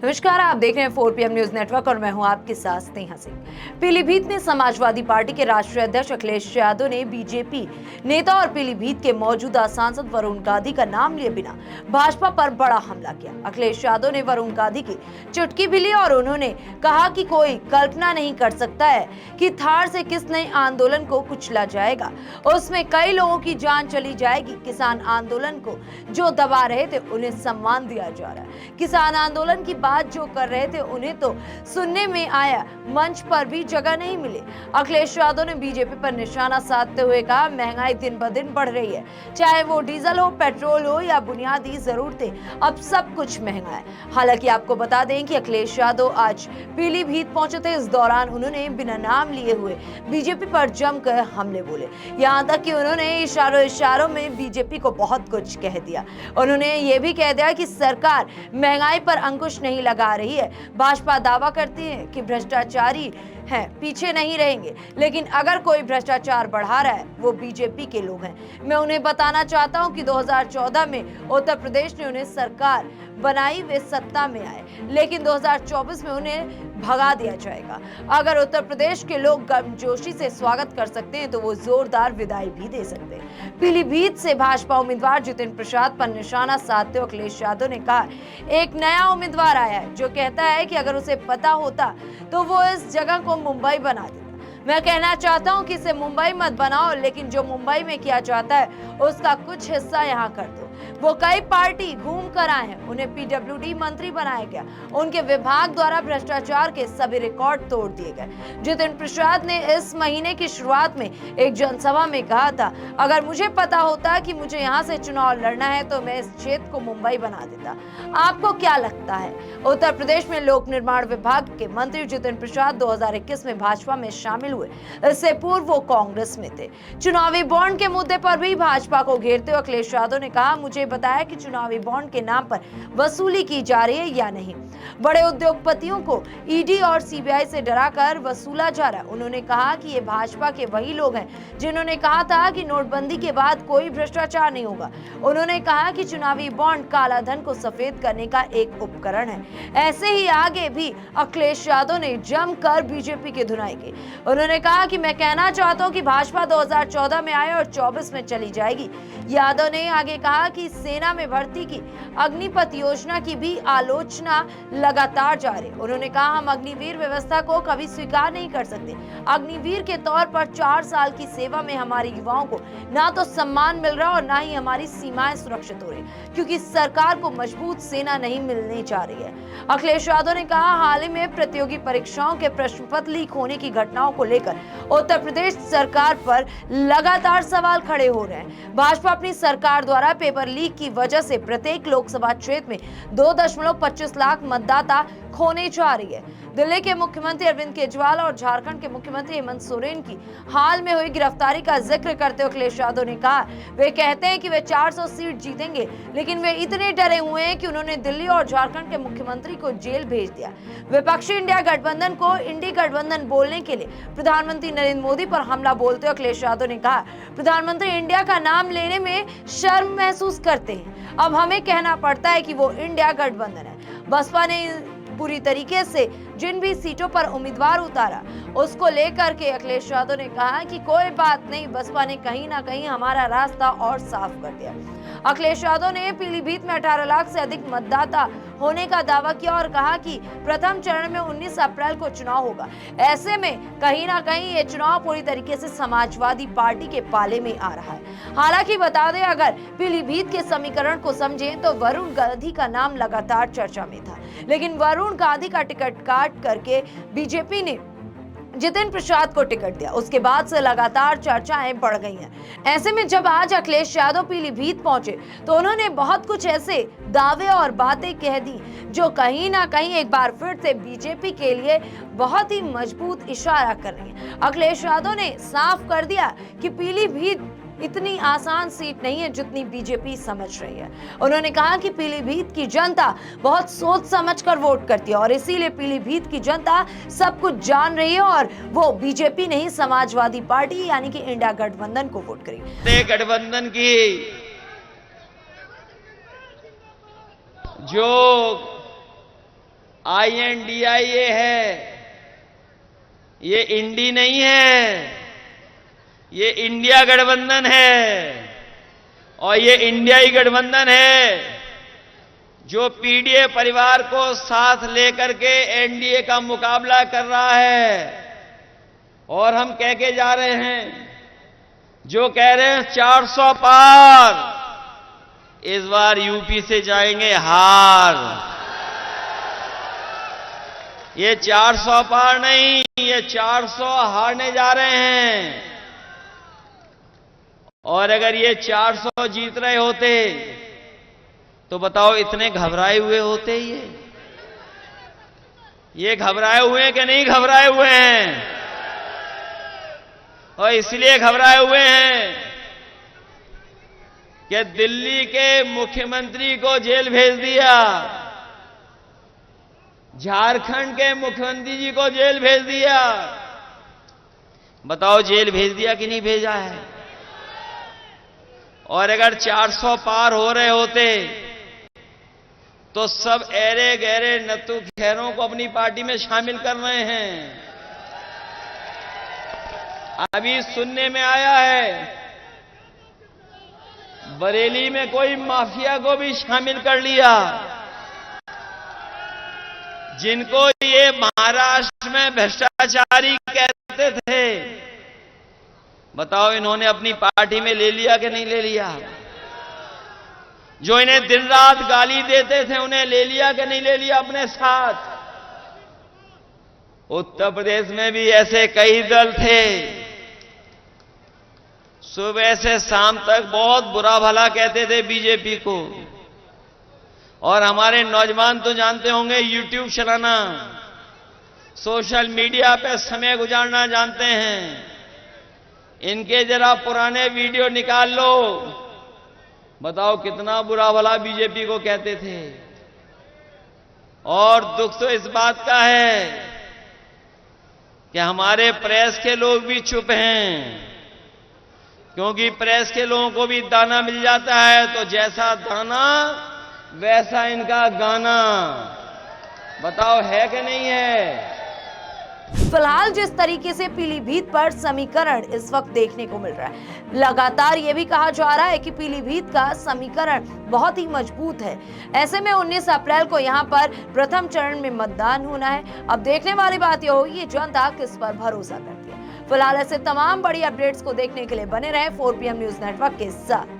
नमस्कार, आप देख रहे हैं 4PM न्यूज नेटवर्क और मैं हूं आपके साथ स्नेहा सिंह। पीलीभीत में समाजवादी पार्टी के राष्ट्रीय अध्यक्ष अखिलेश यादव ने बीजेपी नेता और पीलीभीत के मौजूदा सांसद वरुण गांधी का नाम लिए बिना भाजपा पर बड़ा हमला किया। अखिलेश यादव ने वरुण गांधी की चुटकी भी ली और उन्होंने कहा कि कोई कल्पना नहीं कर सकता है कि थार से किस नए आंदोलन को कुचला जाएगा, उसमें कई लोगों की जान चली जाएगी। किसान आंदोलन को जो दबा रहे थे उन्हें सम्मान दिया जा रहा है। किसान आंदोलन की बात जो कर रहे थे उन्हें तो सुनने में आया, मंच पर भी जगह नहीं मिली। अखिलेश यादव ने बीजेपी पर निशाना साधते हुए कहा, महंगाई दिन ब दिन बढ़ रही है, चाहे वो डीजल हो, पेट्रोल हो या बुनियादी जरूरतें, अब सब कुछ महंगा है। हालांकि आपको बता दें कि अखिलेश यादव आज पीलीभीत पहुंचे थे। इस दौरान उन्होंने बिना नाम लिए हुए बीजेपी पर जमकर हमले बोले, यहाँ तक कि उन्होंने इशारों में बीजेपी को बहुत कुछ कह दिया। उन्होंने ये भी कह दिया कि सरकार महंगाई पर अंकुश नहीं लगा रही है। भाजपा दावा करती है कि भ्रष्टाचारी हैं, पीछे नहीं रहेंगे, लेकिन अगर कोई भ्रष्टाचार बढ़ा रहा है वो बीजेपी के लोग हैं। मैं उन्हें बताना चाहता हूं कि 2014 में उत्तर प्रदेश ने उन्हें सरकार बनाई, वे सत्ता में आए, लेकिन 2024 में उन्हें भगा दिया जाएगा। अगर उत्तर प्रदेश के लोग गर्मजोशी से स्वागत कर सकते हैं तो वो जोरदार विदाई भी दे सकते हैं। पीलीभीत से भाजपा उम्मीदवार जितिन प्रसाद पर निशाना साधते हुए अखिलेश यादव ने कहा, एक नया उम्मीदवार आया है जो कहता है कि अगर उसे पता होता तो वो इस जगह को मुंबई बना देता। मैं कहना चाहता हूं कि इसे मुंबई मत बनाओ, लेकिन जो मुंबई में किया जाता है उसका कुछ हिस्सा यहाँ कर दो। वो कई पार्टी घूम कर आए हैं, उन्हें पीडब्ल्यूडी मंत्री बनाया गया, उनके विभाग द्वारा भ्रष्टाचार के सभी रिकॉर्ड तोड़ दिए गए। जितिन प्रसाद ने इस महीने की शुरुआत में एक जनसभा में कहा था, अगर मुझे पता होता कि मुझे यहाँ से चुनाव लड़ना है तो मैं इस क्षेत्र को मुंबई बना देता। आपको क्या लगता है? उत्तर प्रदेश में लोक निर्माण विभाग के मंत्री जितिन प्रसाद 2021 में भाजपा में शामिल हुए। इससे पूर्व वो कांग्रेस में थे। चुनावी बॉन्ड के मुद्दे पर भी भाजपा को घेरते हुए अखिलेश यादव ने कहा, मुझे बताया कि चुनावी बॉन्ड के नाम पर वसूली की जा रही है या नहीं। बड़े उद्योगपतियों को ईडी और सीबीआई से डराकर वसूला जा रहा है। उन्होंने कहा कि ये भाजपा के वही लोग हैं जिन्होंने कहा था कि नोटबंदी के बाद कोई भ्रष्टाचार नहीं होगा। उन्होंने कहा कि चुनावी बॉन्ड काला धन को सफेद करने का एक उपकरण है। ऐसे ही आगे भी अखिलेश यादव ने जमकर बीजेपी की धुनाई की। उन्होंने कहा कि मैं कहना चाहता हूं कि भाजपा 2014 में आए और 24 में चली जाएगी। यादव ने आगे कहा कि सेना में भर्ती की अग्निपथ योजना की भी आलोचना लगातार जारी। उन्होंने कहा, हम अग्निवीर व्यवस्था को कभी स्वीकार नहीं कर सकते। अग्निवीर के तौर पर 4 साल की सेवा में हमारे युवाओं को ना तो सम्मान मिल रहा और ना ही हमारी सीमाएं सुरक्षित हो रही, क्योंकि सरकार को मजबूत सेना नहीं मिलने जा रही है। अखिलेश यादव ने कहा, हाल ही में प्रतियोगी परीक्षाओं के प्रश्न पत्र लीक होने की घटनाओं को लेकर उत्तर प्रदेश सरकार पर लगातार सवाल खड़े हो रहे हैं। भाजपा अपनी सरकार द्वारा पेपर लीक की वजह से प्रत्येक लोकसभा क्षेत्र में 2.25 लाख मतदाता खोने जा रही है। दिल्ली के मुख्यमंत्री अरविंद केजरीवाल और झारखंड के मुख्यमंत्री हेमंत सोरेन की हाल में हुई गिरफ्तारी का जिक्र करते हुए अखिलेश यादव ने कहा, वे कहते हैं कि वे 400 सीट जीतेंगे, लेकिन वे इतने डरे हुए हैं कि उन्होंने दिल्ली और झारखंड के मुख्यमंत्री को जेल भेज दिया। विपक्षी इंडिया गठबंधन को इंडी गठबंधन बोलने के लिए प्रधानमंत्री नरेंद्र मोदी पर हमला बोलते हुए अखिलेश यादव ने कहा, प्रधानमंत्री इंडिया का नाम लेने में शर्म महसूस करते हैं। अब हमें कहना पड़ता है कि वो इंडिया गठबंधन है। बसपा ने पूरी तरीके से जिन भी सीटों पर उम्मीदवार उतारा उसको लेकर के अखिलेश यादव ने कहा कि कोई बात नहीं, बसपा ने कहीं ना कहीं हमारा रास्ता और साफ कर दिया। अखिलेश यादव ने पीलीभीत में 18 लाख से अधिक मतदाता होने का दावा किया और कहा कि प्रथम चरण में 19 अप्रैल को चुनाव होगा। ऐसे में कहीं ना कहीं ये चुनाव पूरी तरीके से समाजवादी पार्टी के पाले में आ रहा है। हालांकि बता दें, अगर पीलीभीत के समीकरण को समझें तो वरुण गांधी का नाम लगातार चर्चा में था, लेकिन वरुण गांधी का टिकट काट करके बीजेपी ने जितिन प्रसाद को टिकट दिया। उसके बाद से लगातार चर्चाएं बढ़ गई हैं। ऐसे में जब आज अखिलेश यादव पीलीभीत पहुंचे तो उन्होंने बहुत कुछ ऐसे दावे और बातें कह दी जो कहीं ना कहीं एक बार फिर से बीजेपी के लिए बहुत ही मजबूत इशारा कर रही है। अखिलेश यादव ने साफ कर दिया कि पीलीभीत इतनी आसान सीट नहीं है जितनी बीजेपी समझ रही है। उन्होंने कहा कि पीलीभीत की जनता बहुत सोच समझकर वोट करती है और इसीलिए पीलीभीत की जनता सब कुछ जान रही है और वो बीजेपी नहीं, समाजवादी पार्टी यानी कि इंडिया गठबंधन को वोट करेगी। गठबंधन की जो INDIA है, ये इंडी नहीं है, ये इंडिया गठबंधन है। और ये इंडियाई गठबंधन है जो पीडीए परिवार को साथ लेकर के एनडीए का मुकाबला कर रहा है। और हम कह के जा रहे हैं, जो कह रहे हैं 400 पार, इस बार यूपी से जाएंगे हार। ये 400 पार नहीं, ये 400 हारने जा रहे हैं। और अगर ये 400 जीत रहे होते तो बताओ इतने घबराए हुए होते ये घबराए हुए हैं कि नहीं घबराए हुए हैं? और इसलिए घबराए हुए हैं कि दिल्ली के मुख्यमंत्री को जेल भेज दिया, झारखंड के मुख्यमंत्री जी को जेल भेज दिया। बताओ जेल भेज दिया कि नहीं भेजा है? और अगर 400 पार हो रहे होते तो सब ऐरे गहरे नत्थु खैरों को अपनी पार्टी में शामिल कर रहे हैं। अभी सुनने में आया है बरेली में कोई माफिया को भी शामिल कर लिया, जिनको ये महाराष्ट्र में भ्रष्टाचारी कहते थे। बताओ इन्होंने अपनी पार्टी में ले लिया कि नहीं ले लिया? जो इन्हें दिन रात गाली देते थे उन्हें ले लिया कि नहीं ले लिया अपने साथ? उत्तर प्रदेश में भी ऐसे कई दल थे, सुबह से शाम तक बहुत बुरा भला कहते थे बीजेपी को। और हमारे नौजवान तो जानते होंगे यूट्यूब चलाना, सोशल मीडिया पे समय गुजारना जानते हैं। इनके जरा पुराने वीडियो निकाल लो, बताओ कितना बुरा भला बीजेपी को कहते थे। और दुख तो इस बात का है कि हमारे प्रेस के लोग भी चुप हैं, क्योंकि प्रेस के लोगों को भी दाना मिल जाता है, तो जैसा दाना वैसा इनका गाना। बताओ है कि नहीं है? फिलहाल जिस तरीके से पीलीभीत पर समीकरण इस वक्त देखने को मिल रहा है, लगातार ये भी कहा जा रहा है कि पीलीभीत का समीकरण बहुत ही मजबूत है। ऐसे में 19 अप्रैल को यहां पर प्रथम चरण में मतदान होना है। अब देखने वाली बात यह होगी कि जनता किस पर भरोसा करती है। फिलहाल ऐसे तमाम बड़ी अपडेट्स को देखने के लिए बने रहे 4PM न्यूज नेटवर्क के साथ।